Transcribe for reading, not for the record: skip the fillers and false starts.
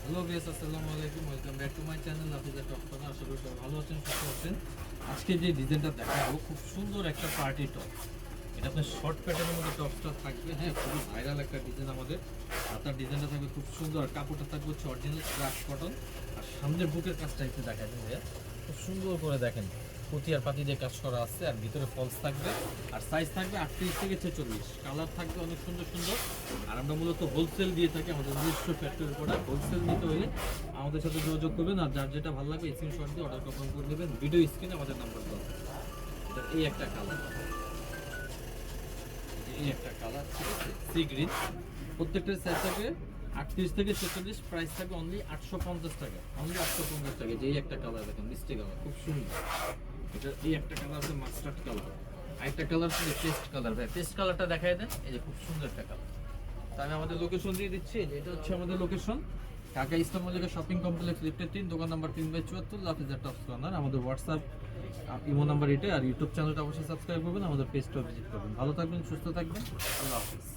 Hello viewers, আসসালামু আলাইকুম। Welcome back to my channel Hafiza top corner. আশা করি সবাই ভালো আছেন, সুস্থ আছেন। আজকে যে ডিজাইনটা দেখাবো খুব সুন্দর একটা পার্টি টপ। এটা আপনার শর্ট প্যাটার্নের মধ্যে টপসটা থাকবে, হ্যাঁ, খুবই ভাইরাল একটা ডিজাইন আমাদের। আর তার ডিজাইনটা থাকবে খুব সুন্দর, আর কাপড়টা থাকবে হচ্ছে অরিজিনাল ক্রাশ কটন। আর সামনের বুকের কাজটা একটু দেখা যাবে, খুব সুন্দর করে দেখেন, পুঁতি আর পাতি দিয়ে কাজ করা আছে, আর ভিতরে ফলস থাকবে। আর সাইজ থাকবে 38 থেকে 46, কালার থাকবে অনেক সুন্দর সুন্দর। আর আমরা মূলত হোলসেল দিয়ে থাকি, আমাদের নিজস্ব ফ্যাক্টরি প্রোডাক্ট। হোলসেল নিতে হলে আমাদের সাথে যোগাযোগ করবেন, আর যার যেটা ভালো লাগবে স্ক্রিনশট দিয়ে অর্ডার কনফার্ম করে দেবেন। ভিডিও স্ক্রিনে আমাদের নাম্বার দেওয়া আছে। এই একটা কালার, এই একটা কালার, ঠিক আছে, সি গ্রিন। প্রত্যেকটার সাইজ থাকবে 38 থেকে 46, প্রাইস থাকবে অনলি 850 টাকা। অনলি 850 টাকা। যে এই একটা কালার দেখেন, মিষ্টি কালার, খুব সুন্দর। এটা এই একটা কালার আছে মাস্টার্ড কালার, আরেকটা কালার হচ্ছে পেস্ট কালার। ভাই পেস্ট কালারটা দেখায় দেন, এই যে খুব সুন্দর একটা কালার। তা আমি আমাদের লোকেশন দিয়ে দিচ্ছি, যে এটা হচ্ছে আমাদের location Dhaka eastern Mallika shopping complex, লিফটের 3, দোকান নাম্বার 3/74, লাফিজা টপস কর্নার। আমাদের হোয়াটসঅ্যাপ ইমো নাম্বার এটা, আর ইউটিউব চ্যানেলটা অবশ্যই সাবস্ক্রাইব করবেন, আমাদের পেজটাও ভিজিট করবেন। ভালো থাকবেন, সুস্থ থাকবেন, আল্লাহ হাফিজ।